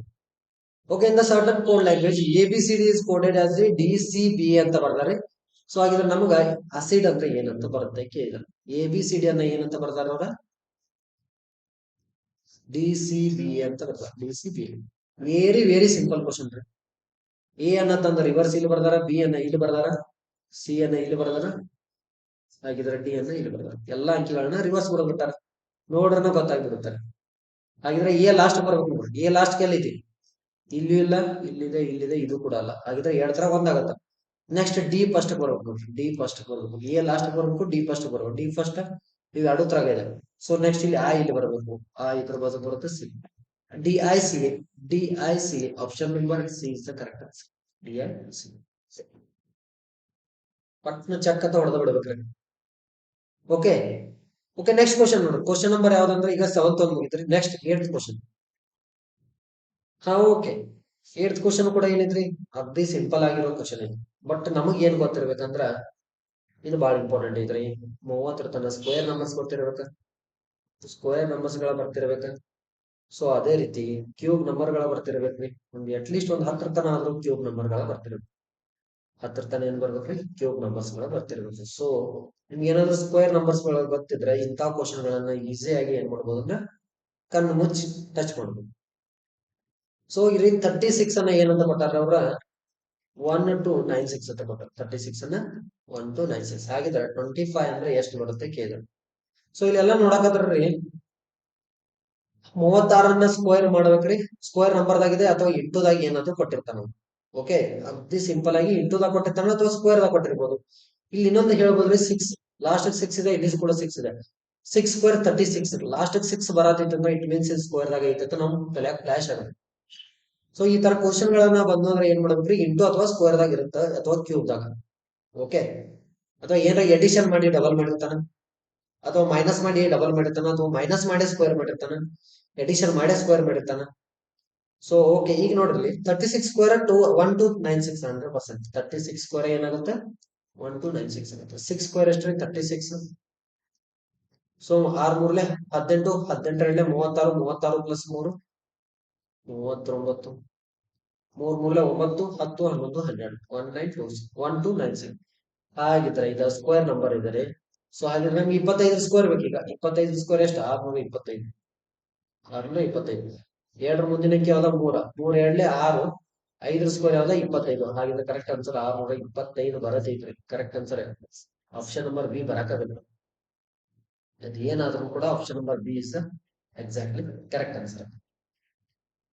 A: Okay, in the certain code language ABCD is coded as DCBA ಅಂತ ಬರ್ತಾರೆ. ಸೊ ಹಾಗಿದ್ರೆ ನಮಗ ಅಸಿಡ್ ಅಂದ್ರೆ ಏನಂತ ಬರುತ್ತೆ ಕೇಳಿದ್ರೆ, ABCD ಅನ್ನ ಏನಂತ ಬರ್ತಾರ ಅವ್ರ DCBA ಅಂತ ಬರ್ತಾರೆ. DCBA very very simple question ರೀ. ಎ ಅನ್ನ ತಂದ ರಿವರ್ಸ್ ಇಲ್ಲಿ ಬರ್ದಾರ, ಬಿ ಅನ್ನ ಇಲ್ಲಿ ಬರ್ದಾರ, ಸಿ ಅನ್ನ ಇಲ್ಲಿ ಬರ್ದಾರ, ಹಾಗಿದ್ರೆ ಡಿ ಅನ್ನ ಇಲ್ಲಿ ಬರ್ದಾರ. ಎಲ್ಲಾ ಅಂಕಿಗಳನ್ನ ರಿವರ್ಸ್ ಬರ್ಬಿಟ್ಟಾರ, ನೋಡ್ರನ ಗೊತ್ತಾಗ್ಬಿಡುತ್ತಾರೆ. ಹಾಗಿದ್ರೆ ಎ ಲಾಸ್ಟ್ ಬರ್ಬೇಕು ನೋಡಿ, ಎ ಲಾಸ್ಟ್ ಎಲ್ಲಿ ಐತಿ, ಇಲ್ಲಿ ಇಲ್ಲ, ಇಲ್ಲಿದೆ, ಇಲ್ಲಿದೆ, ಇದು ಕೂಡ ಅಲ್ಲ. ಹಾಗಿದ್ರೆ 2 ತರ ಒಂದಾಗತ್ತ. ನೆಕ್ಸ್ಟ್ ಡಿ ಫಸ್ಟ್ ಬರ್ಬೇಕು ನೋಡ್ರಿ, ಡಿ ಫಸ್ಟ್ ಬರ್ಬೇಕು, ಎ ಲಾಸ್ಟ್ ಬರ್ಬೇಕು, ಡಿ ಫಸ್ಟ್ ಬರ್ಬೇಕು, ಡಿ ಫಸ್ಟ್ ಇವ್ 2 ತರ ಇದೆ. ಸೊ ನೆಕ್ಸ್ಟ್ ಇಲ್ಲಿ ಐ ಇಲ್ಲಿ ಬರ್ಬೇಕು, ಆ ಇದ್ರ ಬಾಜು ಬರುತ್ತೆ C, D I C, D I C option number C is the correct answer, D I C. ಪಟ್ನ ಚೆಕ್ ಅಂತ ಹೊಡೆದ ಬಿಡ್ಬೇಕ್ರಿ. ಓಕೆ ಓಕೆ, ನೆಕ್ಸ್ಟ್ ಕ್ವಶನ್ ನೋಡ್ರಿ. ಕ್ವಶನ್ ನಂಬರ್ ಯಾವ್ದಂದ್ರೆ ಈಗ 7th ಒಂದು ಮುಗಿತ್ರಿ. Next 8th question. ಹಾ ಓಕೆ, 8th ಕ್ವಶನ್ ಕೂಡ ಏನಿದ್ರಿ ಅಗ್ದಿ ಸಿಂಪಲ್ ಆಗಿರೋ ಕ್ವಶನ್ ಐತಿ. ಬಟ್ ನಮಗ್ ಏನ್ ಗೊತ್ತಿರ್ಬೇಕಂದ್ರ ಇದು ಬಹಳ ಇಂಪಾರ್ಟೆಂಟ್ ಐತ್ರಿ. 30 ತನ ಸ್ಕ್ವೇರ್ ನಂಬರ್ಸ್ ಗೊತ್ತಿರ್ಬೇಕ, ಸ್ಕ್ವೇರ್ ನಂಬರ್ಸ್ ಗಳ ಬರ್ತಿರ್ಬೇಕ. ಸೊ ಅದೇ ರೀತಿ ಕ್ಯೂಬ್ ನಂಬರ್ ಗಳ ಬರ್ತಿರ್ಬೇಕ್ರಿ. ಒಂದ್ ಅಟ್ ಲೀಸ್ಟ್ ಒಂದ್ 10 ತನ ಆದ್ರೂ ಕ್ಯೂಬ್ ನಂಬರ್ ಗಳ ಬರ್ತಿರ್ಬೇಕು. 10 ತನ ಏನ್ ಬರ್ಬೇಕ್ರಿ ಕ್ಯೂಬ್ ನಂಬರ್ಸ್ ಗಳ ಬರ್ತಿರ್ಬೇಕು. ಸೊ ನಿಮ್ಗೆ ಏನಾದ್ರು ಸ್ಕ್ವೇರ್ ನಂಬರ್ಸ್ ಗಳ ಗೊತ್ತಿದ್ರೆ ಇಂತಹ ಕ್ವಶನ್ ಗಳನ್ನ ಈಸಿಯಾಗಿ ಏನ್ ಮಾಡ್ಬೋದು ಅಂದ್ರೆ ಕಣ್ಣು ಮುಚ್ಚಿ ಟಚ್ ಮಾಡ್ಬೋದು. ಸೊ ಇಲ್ಲಿ 36 ಅನ್ನ ಏನಂತ ಕೊಟ್ಟಾರ ಅವ್ರ 1296 ಅಂತ ಕೊಟ್ಟರು. 36 ಅನ್ನ 1296 ಹಾಗಿದ್ರೆ 25 ಅಂದ್ರೆ ಎಷ್ಟು ಬರುತ್ತೆ ಕೇಳಿದ್ರು. ಸೊ ಇಲ್ಲೆಲ್ಲ ನೋಡಕತ್ರಿ 36 ಸ್ಕ್ವೇರ್ ಮಾಡ್ಬೇಕ್ರಿ. ಸ್ಕ್ವೇರ್ ನಂಬರ್ದಾಗಿದೆ ಅಥವಾ ಇಂಟುದಾಗ ಏನಾದ್ರು ಕೊಟ್ಟಿರ್ತಾನ. ಓಕೆ, ಅತಿ ಸಿಂಪಲ್ ಆಗಿ ಇಂಟುದಾಗ ಕೊಟ್ಟಿರ್ತಾನ ಅಥವಾ ಸ್ಕ್ವೇರ್ ದಾಗ ಕೊಟ್ಟಿರ್ಬೋದು. ಇಲ್ಲಿ ಇನ್ನೊಂದು ಹೇಳ್ಬೋದ್ರಿ 6 ಲಾಸ್ಟ್ 6 ಇದೆ, ಇಲ್ಲಿ ಕೂಡ 6 ಇದೆ. 6 ಸ್ಕ್ವೇರ್ 36 ಲಾಸ್ಟ್ 6 ಬರತೈತಂದ್ರೆ ಇಟ್ ಮೀನ್ಸ್ ಸ್ಕ್ವೇರ್ ದಾಗ ಐತೆ ನಮ್ ತಲೆಯಾಗ ಫ್ಲಾಶ್ ಆಗುತ್ತೆ. ಸೊ ಈ ತರ ಕ್ವಶನ್ ಗಳನ್ನ ಬಂದ್ರೆ ಏನ್ ಮಾಡ್ಬೇಕ್ರಿ, ಇಂಟು ಅಥವಾ ಸ್ಕ್ವೇರ್ ದಾಗ ಇರುತ್ತ ಅಥವಾ ಕ್ಯೂಬ್ ದಾಗ. ಓಕೆ, ಅಥವಾ ಏನಾರ ಎಡಿಷನ್ ಮಾಡಿ ಡಬಲ್ ಮಾಡಿರ್ತಾನ, ಅಥವಾ ಮೈನಸ್ ಮಾಡಿ ಡಬಲ್ ಮಾಡಿರ್ತಾನ, ಅಥವಾ ಮೈನಸ್ ಮಾಡಿ ಸ್ಕ್ವೇರ್ ಮಾಡಿರ್ತಾನ, ಎಡಿಷನ್ ಮಾಡಿ ಸ್ಕ್ವೇರ್ ಮಾಡಿರ್ತಾನ. ಸೊ ಓಕೆ, ಈಗ ನೋಡ್ರಿ 36 ಸ್ಕ್ವೇರ್ 1296 100%. 36 ಸ್ಕ್ವೇರ್ ಏನಾಗುತ್ತೆ 1296 ಆಗುತ್ತೆ. 6 ಸ್ಕ್ವೇರ್ ಎಷ್ಟ್ರಿ 36. So 6 ಮೂರ್ಲೆ 18, 18 36, 36 plus 3 39, 3 ಮೂರ್ಲೆ 9, 10, 11, 12 1296. ಹಾಗಿದ್ರೆ ಇದು ಸ್ಕ್ವೇರ್ ನಂಬರ್ ಇದ್ದಾರೆ. ಸೊ ಹಾಗಿದ್ರೆ ನಮ್ಗೆ 25 ಸ್ಕ್ವೇರ್ ಬೇಕೀಗ. 25 ಸ್ಕ್ವೇರ್ ಎಷ್ಟು 625. 625 ಎರಡರ ಮುಂದಿನಕ್ಕೆ ಯಾವ್ದ 3, 3 ಎರಡ್ಲೆ 6, 5 ಸ್ಕ್ವೇರ್ ಯಾವ್ದ 25. ಹಾಗಿದ್ರೆ ಕರೆಕ್ಟ್ ಆನ್ಸರ್ 625 ಬರತೈತ್ರಿ. Correct answer option number B ಬರಕಾಗಲ್ಲ. ಅದು ಏನಾದ್ರೂ ಕೂಡ option number B is exactly correct answer.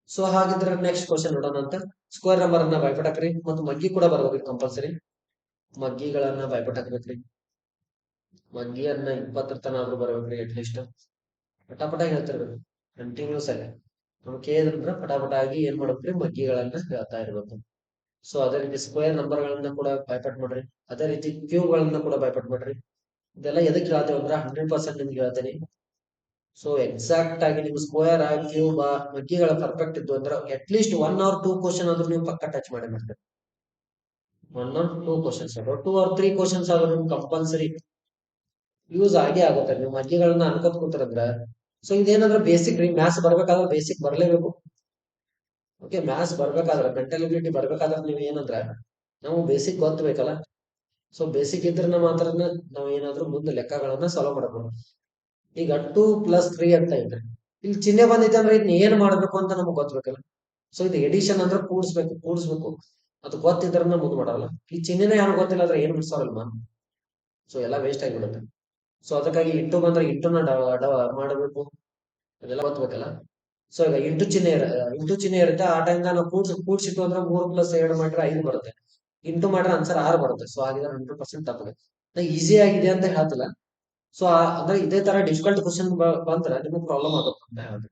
A: So ಹಾಗಿದ್ರೆ ನೆಕ್ಸ್ಟ್ ಕ್ವಶನ್ ನೋಡೋಣ ಅಂತ. ಸ್ಕ್ವೇರ್ ನಂಬರ್ ಅನ್ನ ಬೈಪಟ್ ಹಾಕ್ರಿ ಮತ್ತು ಮಗ್ಗಿ ಕೂಡ ಬರ್ಬೇಕು ಕಂಪಲ್ಸರಿ. ಮಗ್ಗಿಗಳನ್ನ ಬೈಪಟ್ ಹಾಕ್ಬೇಕ್ರಿ. ಮಗ್ಗಿಯನ್ನ 20 ತನ ಆದ್ರೂ ಬರ್ಬೇಕ್ರಿ ಅಟ್ಲೀಸ್ಟ್. ಪಟಾಪಟ ಹೇಳ್ತಿರ್ಬೇಕು ಕಂಟಿನ್ಯೂಸ್ ಆಗಿ. ನಮ್ಗೆ ಕೇಳಿದ್ರಂದ್ರ ಪಟಾಪಟ ಆಗಿ ಏನ್ ಮಾಡ್ಬೇಕ್ರಿ, ಮಗ್ಗಿಗಳನ್ನ ಹೇಳ್ತಾ ಇರ್ಬೇಕು. ಸೊ ಅದೇ ರೀತಿ ಸ್ಕ್ವೇರ್ ನಂಬರ್ ಗಳನ್ನ ಕೂಡ ಬೈಪಟ್ ಮಾಡ್ರಿ. ಅದೇ ರೀತಿ ಕ್ಯೂಬ್ ಗಳನ್ನ ಕೂಡ ಬೈಪಟ್ ಮಾಡ್ರಿ. ಇದೆಲ್ಲ ಎದಕ್ಕೆ ಹೇಳ್ತೇವೆ ಅಂದ್ರೆ 100% ನಿಮ್ಗೆ ಹೇಳ್ತೇನೆ. ಸೊ ಎಕ್ಸಾಕ್ಟ್ ಆಗಿ ನಿಮ್ ಸ್ಕ್ವೇರ್ ಕ್ಯೂಬ್ ಮಗ್ಗಿಗಳ ಪರ್ಫೆಕ್ಟ್ ಇದ್ದು ಅಂದ್ರೆ ಅಟ್ ಲೀಸ್ಟ್ 1 or 2 ಕ್ವಶನ್ ಆದ್ರೂ ನೀವು ಪಕ್ಕ ಟಚ್ ಮಾಡಿ ಮಾಡ್ತೀರಿ. 1 or 2 ಕ್ವಶನ್ಸ್ ಆದ್ರೂ 2 or 3 ಕ್ವಶನ್ಸ್ ಆದ್ರೂ ನಿಮ್ಗೆ ಕಂಪಲ್ಸರಿ ಯೂಸ್ ಆಗೇ ಆಗುತ್ತೆ. ನೀವು ಮಗ್ಗಿಗಳನ್ನ ಅನ್ಕೋತ ಕೂತಾರಂದ್ರ. ಸೊ ಇದೇನಂದ್ರೆ ಬೇಸಿಕ್ ರೀ, ಮ್ಯಾಥ್ಸ್ ಬರ್ಬೇಕಾದ್ರೆ ಬೇಸಿಕ್ ಬರ್ಲೇಬೇಕು. ಓಕೆ, ಮ್ಯಾಥ್ಸ್ ಬರ್ಬೇಕಾದ್ರೆ ಮೆಂಟಲ್ ಎಬಿಲಿಟಿ ಬರ್ಬೇಕಾದ್ರೆ ನೀವು ಏನಂದ್ರ ನಾವು ಬೇಸಿಕ್ ಗೊತ್ತಬೇಕಲ್ಲ. ಸೊ ಬೇಸಿಕ್ ಇದ್ರೆ ಮಾತ್ರ ನಾವು ಏನಾದ್ರೂ ಮುಂದೆ ಲೆಕ್ಕಗಳನ್ನ ಸಾಲ್ವ್ ಮಾಡಬಹುದು. ಈಗ 2+3 ಅಂತ ಇದ್ರೆ ಇಲ್ಲಿ ಚಿಹ್ನೆ ಬಂದೈತೆ ಅಂದ್ರೆ ಇದ್ನ ಏನ್ ಮಾಡ್ಬೇಕು ಅಂತ ನಮ್ಗೆ ಗೊತ್ತಬೇಕಲ್ಲ. ಸೊ ಇದು ಎಡಿಷನ್ ಅಂದ್ರೆ ಕೂಡಿಸ್ಬೇಕು. ಅದು ಗೊತ್ತಿದ್ರೆ ಮುಂದೆ ಮಾಡಲ್ಲ. ಈ ಚಿಹ್ನೆನೇ ಯಾರು ಗೊತ್ತಿಲ್ಲ ಅಂದ್ರೆ ಏನ್ ಬಿಡ್ಸಾರಲ್ವಾ. ಸೊ ಎಲ್ಲ ವೇಸ್ಟ್ ಆಗಿಬಿಡುತ್ತೆ. ಸೊ ಅದಕ್ಕಾಗಿ ಇಂಟು ಬಂದ್ರೆ ಇಂಟುನ ಮಾಡಬೇಕು, ಅದೆಲ್ಲ ಗೊತ್ತಬೇಕಲ್ಲ. ಸೊ ಈಗ ಇಂಟು ಚಿಹ್ನೆ ಇರುತ್ತೆ. ಆ ಟೈಮ್ ನಾವು ಕೂಡ್ಸಿಟ್ಟು ಅಂದ್ರೆ 3+2 ಮಾಡ್ರೆ 5 ಬರುತ್ತೆ. ಇಂಟು ಮಾಡ್ರೆ ಆನ್ಸರ್ 6 ಬರುತ್ತೆ. ಸೊ ಹಾಗಿದ್ರೆ 100% ತಪ್ಪಿದೆ. ಈಸಿ ಆಗಿದೆ ಅಂತ ಹೇಳ್ತಿಲ್ಲ. ಸೊ ಅಂದ್ರೆ ಇದೇ ತರ ಡಿಫಿಕಲ್ಟ್ ಕ್ವಶನ್ ಬಂದ್ರೆ ನಿಮ್ಗೆ ಪ್ರಾಬ್ಲಮ್ ಆಗುತ್ತೆ ಅಂತ ಹೇಳಿದ್ರೆ.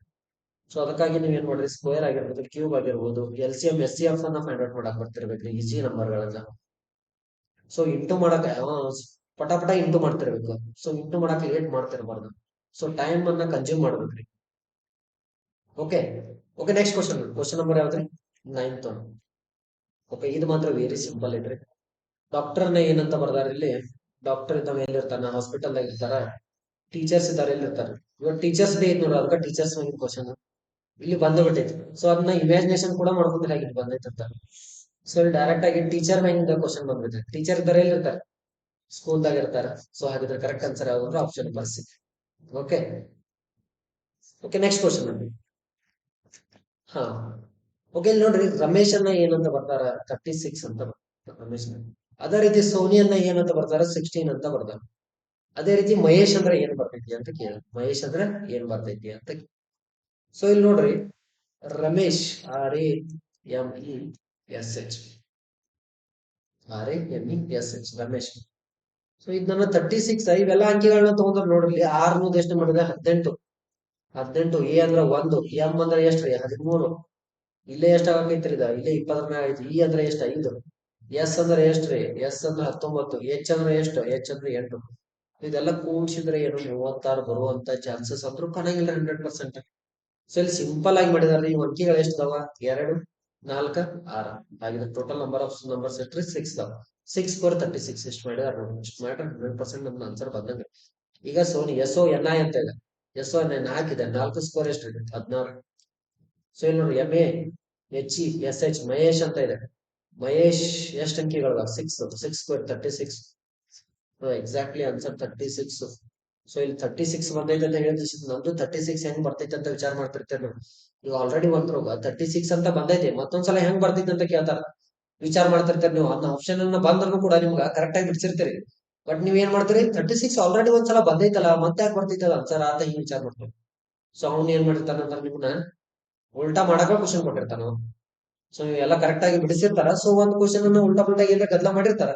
A: ಸೊ ಅದಕ್ಕಾಗಿ ನೀವ್ ಏನ್ ಮಾಡ್ರಿ, ಸ್ಕ್ವೇರ್ ಆಗಿರ್ಬೋದು, ಕ್ಯೂಬ್ ಆಗಿರ್ಬೋದು, LCM SCF ಅನ್ನ ಫೈಂಡ್ ಔಟ್ ಮಾಡಕ್ ಬರ್ತಿರ್ಬೇಕ್ರಿ ಈಸಿ ನಂಬರ್ ಗಳನ್ನ. ಸೊ ಇಂಟು ಮಾಡಕ್ ಪಟ ಇಂಟು ಮಾಡ್ತಿರ್ಬೇಕು. ಸೊ ಇಂಟು ಮಾಡಕ್ ಲೇಟ್ ಮಾಡ್ತಿರ್ಬಾರ್ದು. ಸೊ ಟೈಮ್ ಅನ್ನ ಕನ್ಸ್ಯೂಮ್ ಮಾಡ್ಬೇಕ್ರಿ. Okay okay, next question number ಯಾವ್ದ್ರಿ 9th. ಓಕೆ, ಇದು ಮಾತ್ರ ವೆರಿ ಸಿಂಪಲ್ ಇದ್ರಿ. ಡಾಕ್ಟರ್ನ ಏನಂತ ಬರ್ದಾರ ಇಲ್ಲಿ. ಡಾಕ್ಟರ್ ಇದ್ದಾವ ಎಲ್ಲಿರ್ತಾನ, ಹಾಸ್ಪಿಟಲ್ ದಾಗ ಇರ್ತಾರ. ಟೀಚರ್ಸ್ ಇದಾರೆ ಎಲ್ಲಿರ್ತಾರೆ. ಇವಾಗ ಟೀಚರ್ಸ್ ಡೇ ಐತ್ ನೋಡ್ರಿ, ಅದಕ್ಕೆ ಟೀಚರ್ಸ್ ಕ್ವಶನ್ ಇಲ್ಲಿ ಬಂದ್ಬಿಟ್ಟೈತಿ. ಸೊ ಅದನ್ನ ಇಮ್ಯಾಜಿನೇಷನ್ ಕೂಡ ಮಾಡ್ಕೊಂಡ್ರೆ ಹಾಗೆ ಬಂದೈತೆ ಅಂತ. ಸೊ ಇಲ್ಲಿ ಡೈರೆಕ್ಟ್ ಆಗಿ ಟೀಚರ್ ಮ್ಯಾಗಿಂದ ಕ್ವಶನ್ ಬಂದ್ಬಿಟ್ಟೆ. ಟೀಚರ್ ಇದ್ದಾರೆ ಎಲ್ಲಿರ್ತಾರೆ, ಸ್ಕೂಲ್ದಾಗ ಇರ್ತಾರೆ. ಸೊ ಹಾಗಿದ್ರೆ ಕರೆಕ್ಟ್ ಆನ್ಸರ್ ಯಾವ್ದು option number C. Okay okay, next question ನೋಡಿ. ಹಾ ಓಕೆ, ಇಲ್ಲಿ ನೋಡ್ರಿ ರಮೇಶ್ ಅನ್ನ ಏನಂತ ಬರ್ತಾರ 36 ಅಂತ ರಮೇಶ್. ಅದೇ ರೀತಿ ಸೋನಿಯನ್ನ ಏನಂತ ಬರ್ತಾರ 16 ಅಂತ ಬರ್ತಾರ. ಅದೇ ರೀತಿ ಮಹೇಶ್ ಅಂದ್ರೆ ಏನ್ ಬರ್ತೈತಿ ಅಂತ ಕೇಳ. ಮಹೇಶ್ ಅಂದ್ರೆ ಏನ್ ಬರ್ತೈತಿ ಅಂತ. ಸೊ ಇಲ್ಲಿ ನೋಡ್ರಿ Ramesh RAMESH RAMESH Ramesh. So ಇದನ್ನ 36 ಇವೆಲ್ಲ ಅಂಕಿಗಳನ್ನ ತಗೊಂಡ್ರ ನೋಡ್ರಿ. 6 ಎಷ್ಟು ಮಾಡಿದೆ 18. 18 ಎ ಅಂದ್ರ 1, ಎಂ ಅಂದ್ರೆ ಎಷ್ಟ್ರಿ 13. ಇಲ್ಲೇ ಎಷ್ಟಾಗೈತ್ರಿ ಇದ ಇಲ್ಲೇ 20 ಆಯ್ತು. ಇ ಅಂದ್ರೆ ಎಷ್ಟು 5. ಎಸ್ ಅಂದ್ರೆ ಎಷ್ಟ್ರಿ ಎಸ್ ಅಂದ್ರೆ 19. ಎಚ್ ಅಂದ್ರೆ ಎಷ್ಟು ಎಚ್ ಅಂದ್ರೆ 8. ಇದೆಲ್ಲ ಕೂಡ್ಸಿದ್ರೆ ಏನು 36 ಬರುವಂತ ಚಾನ್ಸಸ್ ಅಂದ್ರೂ ಕಾಣಂಗಿಲ್ಲ 100%. ಸೊ ಇಲ್ಲಿ ಸಿಂಪಲ್ ಆಗಿ ಮಾಡಿದಾರೆ. ಈ ಅಂಕಿಗಳು ಎಷ್ಟು ಅದಾವ 2, 4, 6. ಹಾಗಿದ್ರೆ ಟೋಟಲ್ ನಂಬರ್ ಆಫ್ ನಂಬರ್ಸ್ ಎಷ್ಟ್ರಿ 6 ಅದಾವ. 6 4 36 ಎಷ್ಟು ಮಾಡಿದಾರೆ ನೋಡಿ. ಇಷ್ಟು ಮಾಡ್ರೆ 100% ನಮ್ದು ಆನ್ಸರ್ ಬಂದಂಗೆ. ಈಗ ಸೋನಿ SONI ಅಂತ ಇದೆ. SONI 4 ಇದೆ. 4 ಸ್ಕೋರ್ ಎಷ್ಟು 16. ಸೊ ಇಲ್ಲಿ ನೋಡಿ MEHESH ಮಹೇಶ್ ಅಂತ ಇದೆ. ಮಹೇಶ್ ಎಷ್ಟು ಅಂಕಿಗಳು 6 ಸ್ಕ್ವೇರ್ 36. Exactly answer 36. ಸೊ ಇಲ್ಲಿ 36 ಬರ್ತೈತೆ ಅಂತ ಹೇಳಿದ್ರೆ ನಂದು 36 ಹೆಂಗ್ ಬರ್ತೈತೆ ಅಂತ ವಿಚಾರ ಮಾಡ್ತಿರ್ತೇವೆ ನಾವು. ಈಗ ಆಲ್ರೆಡಿ 36 ಅಂತ ಬಂದೈತೆ, ಮತ್ತೊಂದ್ಸಲ ಹೆಂಗ್ ಬರ್ತೈತೆ ಅಂತ ಕೇಳ್ತಾರ. ವಿಚಾರ ಮಾಡ್ತಿರ್ತೀರಿ ನೀವು ಅದನ್ನ ಆಪ್ಷನ್ ಅನ್ನ ಬಂದ್ರು ಕೂಡ ನಿಮ್ಗೆ ಕರೆಕ್ಟ್ ಆಗಿ ಬಿಡ್ಸಿರ್ತೀರಿ. ಬಟ್ ನೀವ್ ಏನ್ ಮಾಡ್ತೀರಿ 36 ಆಲ್ರೆಡಿ ಒಂದ್ಸಲ ಬಂದೈತಲ್ಲ ಮತ್ತೆ ಯಾಕೆ ಬರ್ತೈತಲ್ಲ ಆನ್ಸರ್ ಅಂತ ಹಿಂಗ್ ವಿಚಾರ ಮಾಡ್ತೀವಿ. ಸೊ ಅವ್ನ್ ಏನ್ ಮಾಡಿರ್ತಾನ ಅಂದ್ರೆ ನಿಮ್ನ ಉಲ್ಟಾ ಮಾಡಕ ಕ್ವಶನ್ ಕೊಟ್ಟಿರ್ತಾನ ಅವ್ನು. ಸೊ ನೀವು ಎಲ್ಲ ಕರೆಕ್ಟ್ ಆಗಿ ಬಿಡಿಸಿರ್ತಾರ. ಸೊ ಒಂದ್ ಕ್ವಶನ್ ಅನ್ನ ಉಲ್ಟಾ ಪಲ್ಟಾ ಏನಾರ ಗದ್ದಲ ಮಾಡಿರ್ತಾರ.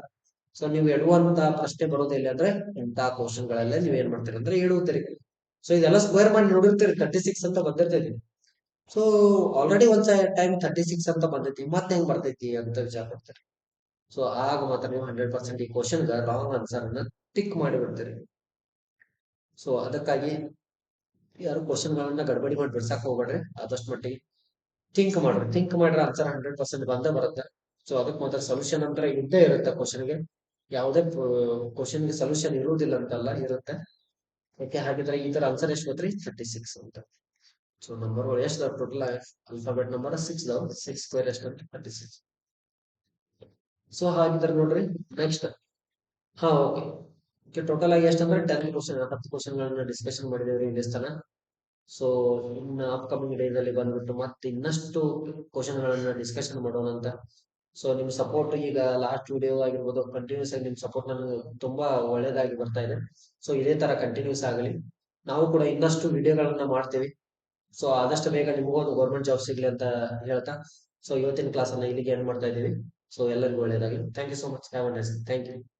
A: ಸೊ ನೀವು ಎಡುವಂತ ಪ್ರಶ್ನೆ ಬರೋದಿಲ್ಲ ಅಂದ್ರೆ ಇಂತಹ ಕ್ವಶನ್ ಗಳೆಲ್ಲ ನೀವ್ ಏನ್ ಮಾಡ್ತೀರಿ ಅಂದ್ರೆ ಎಡುತ್ತೀರಿ. ಸೊ ಇದೆಲ್ಲ ಸ್ಕ್ವೇರ್ ಮಾಡಿ ನೋಡಿರ್ತೀರಿ 36 ಅಂತ ಬಂದಿರ್ತೈತಿ. ಸೊ ಆಲ್ರೆಡಿ ಒಂದ್ ಟೈಮ್ 36 ಅಂತ ಬಂದೈತಿ ಮತ್ತೆ ಹೆಂಗ್ ಬರ್ತೈತಿ ಅಂತ ವಿಚಾರ ಮಾಡ್ತೀರಿ. ಸೊ ಆಗ ಮಾತ್ರ ನೀವು 100% ಈ ಕ್ವಶನ್ ರಾಂಗ್ ಆನ್ಸರ್ ಅನ್ನ ಟಿಕ್ ಮಾಡಿ ಬಿಡ್ತೀರಿ. ಸೊ ಅದಕ್ಕಾಗಿ ಯಾರು ಕ್ವಶನ್ ಗಳನ್ನ ಗಡ್ಬಡಿ ಮಾಡಿ ಬಿಡ್ಸಕ್ ಹೋಗ್ಬೇಡ್ರಿ. ಆದಷ್ಟು ಮಟ್ಟಿಗೆ ಥಿಂಕ್ ಮಾಡ್ರೆ ಆನ್ಸರ್ 100% ಬಂದೇ ಬರುತ್ತೆ. ಸೊ ಅದಕ್ಕೆ ಮಾತ್ರ ಸೊಲ್ಯೂಷನ್ ಅಂದ್ರೆ ಇದ್ದೇ ಇರುತ್ತೆ ಕ್ವಶನ್ಗೆ. ಯಾವುದೇ ಕ್ವಶನ್ಗೆ ಸೊಲ್ಯೂಷನ್ ಇರುವುದಿಲ್ಲ ಅಂತಲ್ಲ, ಇರುತ್ತೆ. ಯಾಕೆ ಹಾಗಿದ್ರೆ ಈ ತರ ಆನ್ಸರ್ ಎಷ್ಟು ಗೊತ್ತ್ರಿ 36 ಅಂತ. ಸೊ ನಂಬರ್ ಎಷ್ಟು ಟೋಟಲ್ ಅಲ್ಫಾಬೆಟ್ ನಂಬರ್ 6 6 ಸ್ಕ್ವೇರ್ ಎಷ್ಟು ಅಂತ 36. ಸೊ ಹಾಗಿದ್ರೆ ನೋಡ್ರಿ ನೆಕ್ಸ್ಟ್. ಹಾ ಓಕೆ. ಟೋಟಲ್ ಆಗಿ ಎಷ್ಟಂದ್ರೆ 10 ಕ್ವಶನ್ 10 ಕ್ವಶನ್ ಗಳನ್ನ ಡಿಸ್ಕಷನ್ ಮಾಡಿದೇವ್ರಿ ಇಲ್ಲಿ ತನ. ಸೊ ಇನ್ನು ಅಪ್ಕಮಿಂಗ್ ಡೇಸ್ ಅಲ್ಲಿ ಬಂದ್ಬಿಟ್ಟು ಮತ್ತೆ ಇನ್ನಷ್ಟು ಕ್ವಶನ್ ಗಳನ್ನ ಡಿಸ್ಕಷನ್ ಮಾಡೋಣ ಅಂತ. ಸೊ ನಿಮ್ ಸಪೋರ್ಟ್ ಈಗ ಲಾಸ್ಟ್ ವಿಡಿಯೋ ಆಗಿರ್ಬೋದು ಕಂಟಿನ್ಯೂಸ್ ಆಗಿ ನಿಮ್ ಸಪೋರ್ಟ್ ನನಗೆ ತುಂಬಾ ಒಳ್ಳೇದಾಗಿ ಬರ್ತಾ ಇದೆ. ಸೊ ಇದೇ ತರ ಕಂಟಿನ್ಯೂಸ್ ಆಗಲಿ. ನಾವು ಕೂಡ ಇನ್ನಷ್ಟು ವಿಡಿಯೋಗಳನ್ನ ಮಾಡ್ತೀವಿ. ಸೊ ಆದಷ್ಟು ಬೇಗ ನಿಮಗೂ ಒಂದು ಗೌರ್ಮೆಂಟ್ ಜಾಬ್ ಸಿಗ್ಲಿ ಅಂತ ಹೇಳ್ತಾ ಸೊ ಇವತ್ತಿನ ಕ್ಲಾಸ್ ಅನ್ನ ಇಲ್ಲಿಗೆ ಎಂಡ್ ಮಾಡ್ತಾ ಇದ್ದೀವಿ. ಸೊ ಎಲ್ಲರಿಗೂ ಒಳ್ಳೇದಾಗಿ. Thank you so much. Have a nice day. Thank you.